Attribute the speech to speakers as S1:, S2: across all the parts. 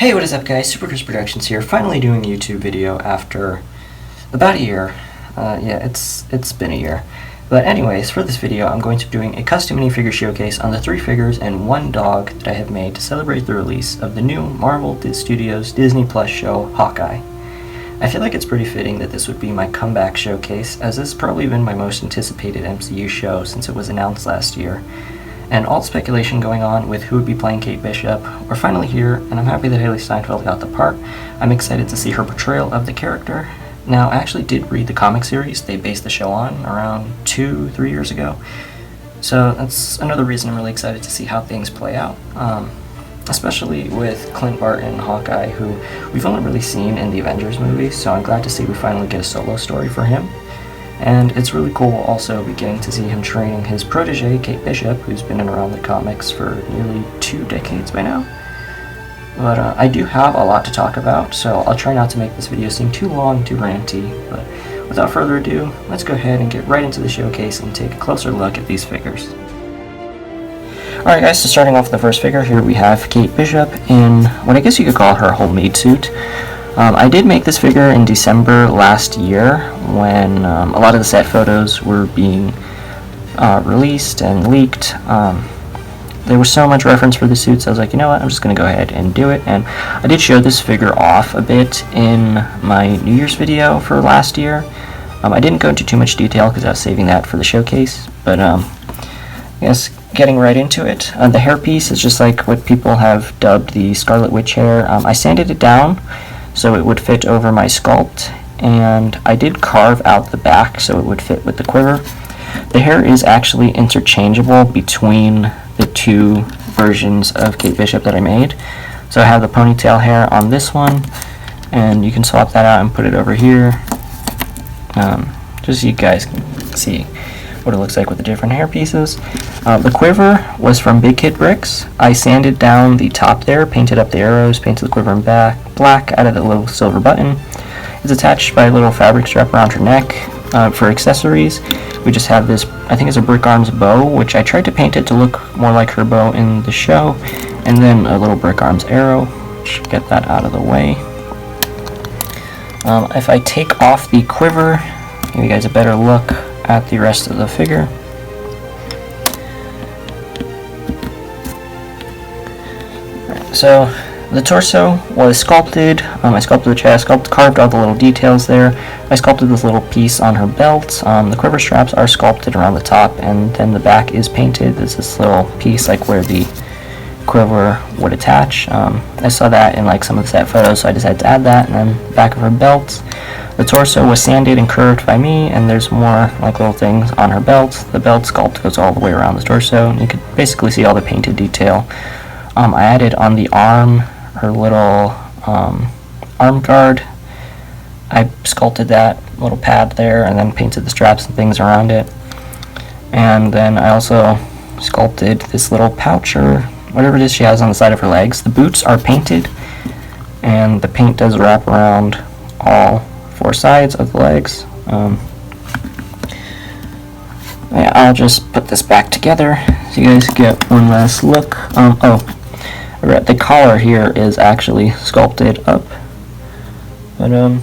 S1: Hey, what is up guys? Super Chris Productions here, finally doing a YouTube video after about a year. Yeah, it's been a year. But anyways, for this video I'm going to be doing a custom minifigure showcase on the 3 figures and 1 dog that I have made to celebrate the release of the new Marvel Studios Disney Plus show, Hawkeye. I feel like it's pretty fitting that this would be my comeback showcase, as this has probably been my most anticipated MCU show since it was announced last year. And all speculation going on with who would be playing Kate Bishop, we're finally here, and I'm happy that Haley Steinfeld got the part. I'm excited to see her portrayal of the character. Now, I actually did read the comic series they based the show on around 2-3 years ago, so that's another reason I'm really excited to see how things play out. Especially with Clint Art and Hawkeye, who we've only really seen in the Avengers movies, so I'm glad to see we finally get a solo story for him. And it's really cool also beginning to see him training his protege, Kate Bishop, who's been around the comics for nearly 2 decades by now. But I do have a lot to talk about, so I'll try not to make this video seem too long, too ranty. But without further ado, let's go ahead and get right into the showcase and take a closer look at these figures. Alright guys, so starting off with the first figure, here we have Kate Bishop in what I guess you could call her homemade suit. I did make this figure in December last year when a lot of the set photos were being released and leaked. There was so much reference for the suits, I was like, you know what, I'm just going to go ahead and do it. And I did show this figure off a bit in my New Year's video for last year. I didn't go into too much detail because I was saving that for the showcase, but I guess getting right into it. The hairpiece is just like what people have dubbed the Scarlet Witch hair. I sanded it down so it would fit over my sculpt, and I did carve out the back so it would fit with the quiver. The hair is actually interchangeable between the 2 versions of Kate Bishop that I made. So I have the ponytail hair on this one, and you can swap that out and put it over here, just so you guys can see what it looks like with the different hair pieces. The quiver was from Big Kid Bricks. I sanded down the top there, painted up the arrows, painted the quiver in black, added a little silver button. It's attached by a little fabric strap around her neck. For accessories, we just have this, I think it's a Brick Arms bow, which I tried to paint it to look more like her bow in the show, and then a little Brick Arms arrow. Should get that out of the way. If I take off the quiver, give you guys a better look at the rest of the figure. So the torso was sculpted. I sculpted the chest, carved all the little details there. I sculpted this little piece on her belt. The quiver straps are sculpted around the top, and then the back is painted. There's this little piece like where the quiver would attach. I saw that in like some of the set photos, so I decided to add that. And then back of her belt, the torso was sanded and curved by me, and there's more like little things on her belt. The belt sculpt goes all the way around the torso, and you can basically see all the painted detail. I added on the arm her little arm guard. I sculpted that little pad there and then painted the straps and things around it. And then I also sculpted this little pouch or whatever it is she has on the side of her legs. The boots are painted, and the paint does wrap around all 4 sides of the legs. Yeah, I'll just put this back together so you guys get one last look. The collar here is actually sculpted up. But yeah,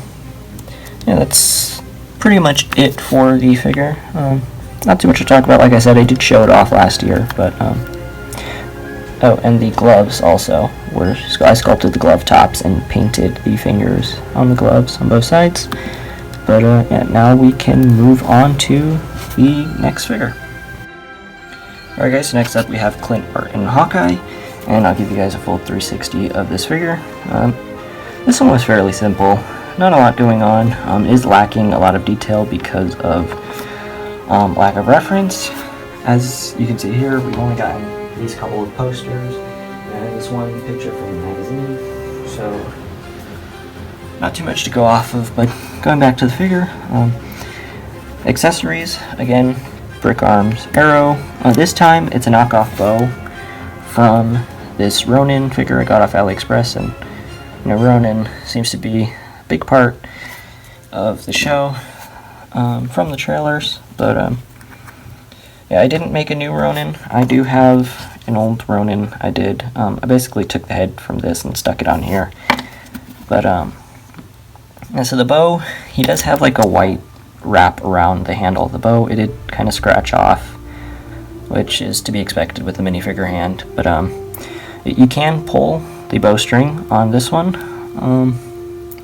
S1: that's pretty much it for the figure. Not too much to talk about. Like I said, I did show it off last year, but oh, and the gloves also were, I sculpted the glove tops and painted the fingers on the gloves on both sides. But yeah, now we can move on to the next figure. Alright guys, so next up we have Clint Art and Hawkeye, and I'll give you guys a full 360 of this figure. This one was fairly simple, not a lot going on. Is lacking a lot of detail because of lack of reference. As you can see here, we've only gotten these couple of posters and this one picture from the magazine, so not too much to go off of. But going back to the figure, accessories, again, Brick Arms arrow. This time it's a knockoff bow from this Ronin figure I got off AliExpress, and you know, Ronin seems to be a big part of the show from the trailers, but yeah, I didn't make a new Ronin. I do have an old Ronin I did. I basically took the head from this and stuck it on here. But, yeah, so the bow, he does have like a white wrap around the handle of the bow. It did kind of scratch off, which is to be expected with a minifigure hand. But, you can pull the bowstring on this one,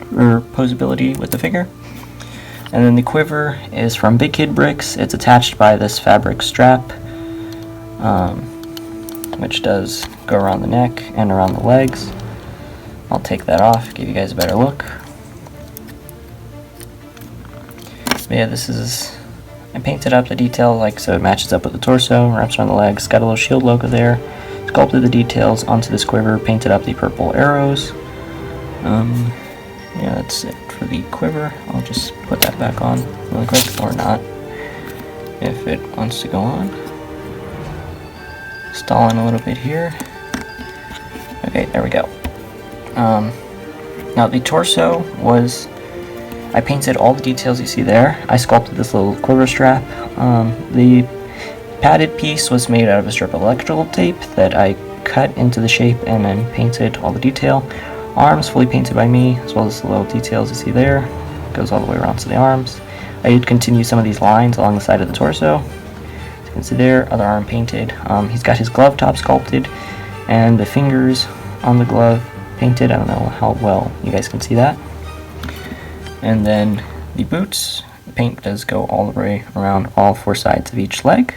S1: for posability with the figure. And then the quiver is from Big Kid Bricks. It's attached by this fabric strap, which does go around the neck and around the legs. I'll take that off, give you guys a better look. But yeah, this is, I painted up the detail like so it matches up with the torso, wraps around the legs, got a little shield logo there, sculpted the details onto this quiver, painted up the purple arrows. Yeah, that's it for the quiver. I'll just put that back on really quick, or not, if it wants to go on. Stall in a little bit here. Okay, there we go. Now the torso was, I painted all the details you see there. I sculpted this little quiver strap. The padded piece was made out of a strip of electrical tape that I cut into the shape and then painted all the detail. Arms fully painted by me, as well as the little details you see there. Goes all the way around to the arms. I did continue some of these lines along the side of the torso. As you can see there, other arm painted. He's got his glove top sculpted, and the fingers on the glove painted. I don't know how well you guys can see that. And then the boots, the paint does go all the way around all four sides of each leg.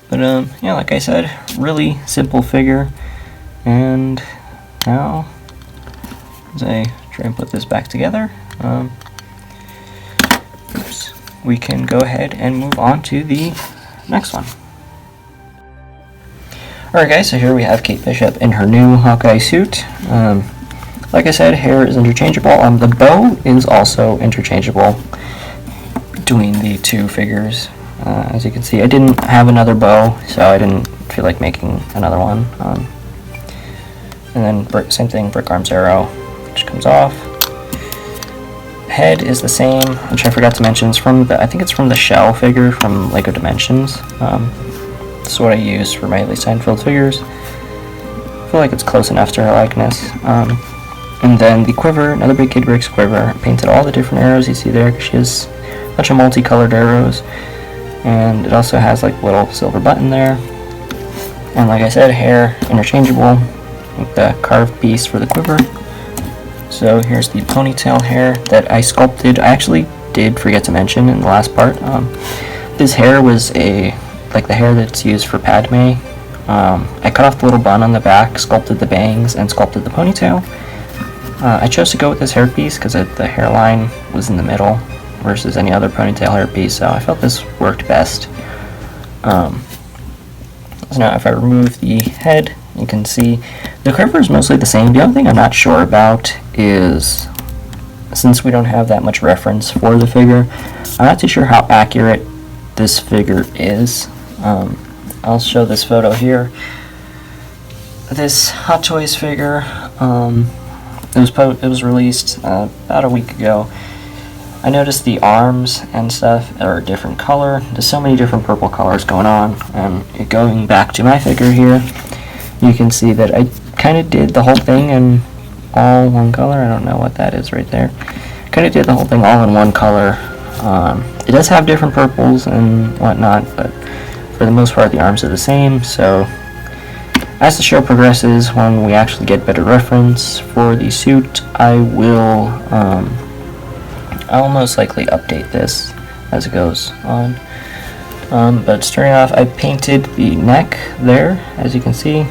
S1: But yeah, like I said, really simple figure. And now, as I try and put this back together, we can go ahead and move on to the next one. Alright guys, so here we have Kate Bishop in her new Hawkeye suit. Like I said, hair is interchangeable. The bow is also interchangeable between the two figures. As you can see, I didn't have another bow, so I didn't feel like making another one. And then same thing, brick arms arrow, which comes off. Head is the same, which I forgot to mention. It's from the, I think it's from the shell figure from Lego Dimensions. This is what I use for my Lee Seinfeld figures. I feel like it's close enough to her likeness. And then the quiver, another Big Kid Bricks quiver. I painted all the different arrows you see there, because she has a bunch of multicolored arrows. And it also has like a little silver button there. And like I said, hair interchangeable with the carved piece for the quiver. So here's the ponytail hair that I sculpted. I actually did forget to mention in the last part. This hair was like the hair that's used for Padme. I cut off the little bun on the back, sculpted the bangs, and sculpted the ponytail. I chose to go with this hairpiece because the hairline was in the middle versus any other ponytail hairpiece, so I felt this worked best. So now if I remove the head, you can see the quiver is mostly the same. The only thing I'm not sure about is, since we don't have that much reference for the figure, I'm not too sure how accurate this figure is. I'll show this photo here. This Hot Toys figure, it was released about a week ago. I noticed the arms and stuff are a different color. There's so many different purple colors going on, and going back to my figure here, you can see that I kind of did the whole thing in all one color. I don't know what that is right there. Kind of did the whole thing all in one color. It does have different purples and whatnot, but for the most part the arms are the same. So as the show progresses, when we actually get better reference for the suit, I will most likely update this as it goes on. But starting off, I painted the neck there, as you can see.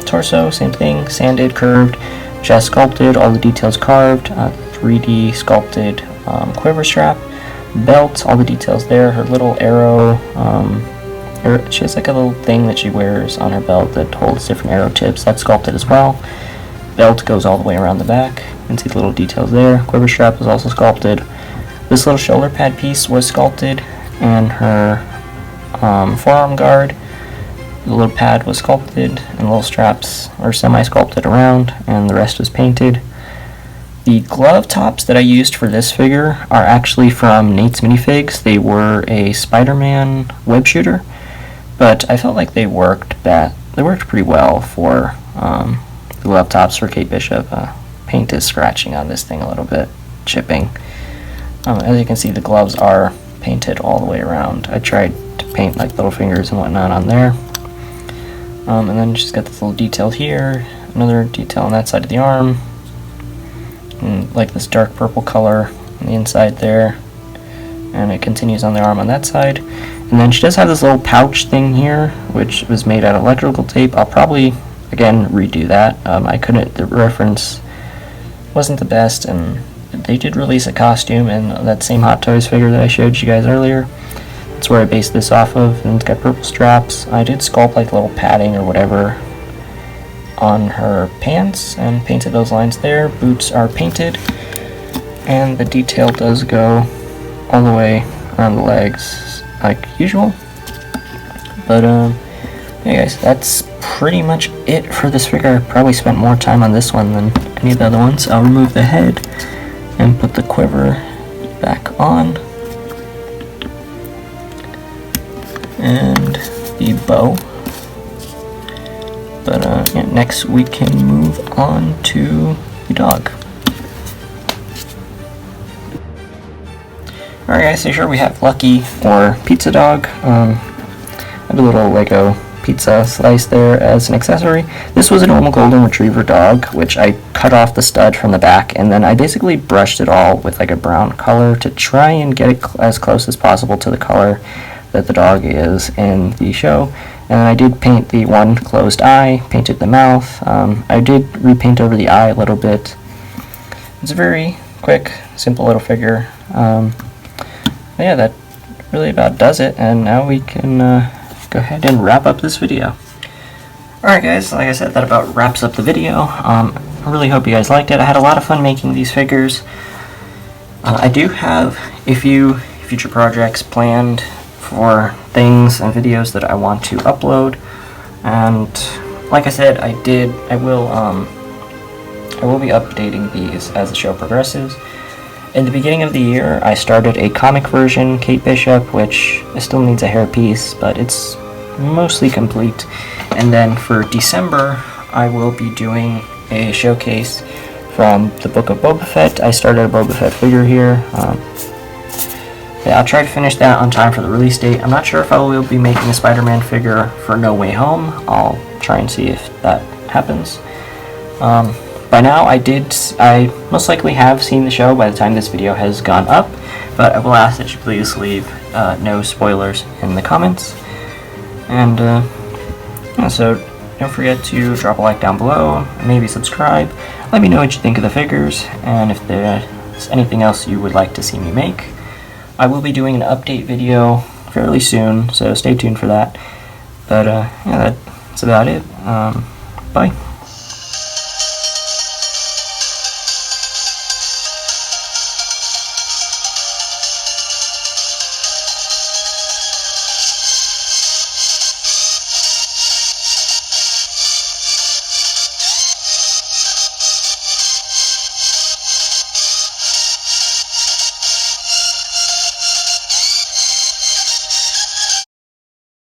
S1: Torso, same thing, sanded, curved, chest sculpted, all the details carved, 3D sculpted quiver strap, belt, all the details there, her little arrow, she has like a little thing that she wears on her belt that holds different arrow tips, that's sculpted as well. Belt goes all the way around the back, you can see the little details there. Quiver strap is also sculpted. This little shoulder pad piece was sculpted, and her forearm guard, the little pad was sculpted, and the little straps are semi-sculpted around, and the rest was painted. The glove tops that I used for this figure are actually from Nate's Minifigs. They were a Spider-Man web shooter, but I felt like they worked pretty well for the glove tops for Kate Bishop. Paint is scratching on this thing a little bit, chipping. As you can see, the gloves are painted all the way around. I tried to paint like little fingers and whatnot on there. And then just got this little detail here, another detail on that side of the arm, and like this dark purple color on the inside there, and it continues on the arm on that side. And then she does have this little pouch thing here, which was made out of electrical tape. I'll probably, again, redo that. The reference wasn't the best, and they did release a costume in that same Hot Toys figure that I showed you guys earlier. That's where I based this off of, and it's got purple straps. I did sculpt like little padding or whatever on her pants and painted those lines there. Boots are painted, and the detail does go all the way around the legs like usual. But yeah guys, that's pretty much it for this figure. I probably spent more time on this one than any of the other ones. I'll remove the head and put the quiver back on, and the bow. But yeah, next we can move on to the dog. Alright guys, so here we have Lucky, or Pizza Dog. I have a little Lego pizza slice there as an accessory. This was a normal golden retriever dog, which I cut off the stud from the back, and then I basically brushed it all with like a brown color to try and get it as close as possible to the color that the dog is in the show. And I did paint the one closed eye, painted the mouth. I did repaint over the eye a little bit. It's a very quick, simple little figure. Yeah, that really about does it, and now we can go ahead and wrap up this video. Alright guys, like I said, that about wraps up the video. I really hope you guys liked it. I had a lot of fun making these figures. I do have a few future projects planned for things and videos that I want to upload, and like I said, I will be updating these as the show progresses. In the beginning of the year, I started a comic version Kate Bishop, which still needs a hairpiece, but it's mostly complete. And then for December, I will be doing a showcase from the Book of Boba Fett. I started a Boba Fett figure here. Yeah, I'll try to finish that on time for the release date. I'm not sure if I will be making a Spider-Man figure for No Way Home. I'll try and see if that happens. By now, I most likely have seen the show by the time this video has gone up, but I will ask that you please leave no spoilers in the comments. And yeah, so don't forget to drop a like down below, maybe subscribe. Let me know what you think of the figures, and if there's anything else you would like to see me make. I will be doing an update video fairly soon, so stay tuned for that. But yeah, that's about it. Bye.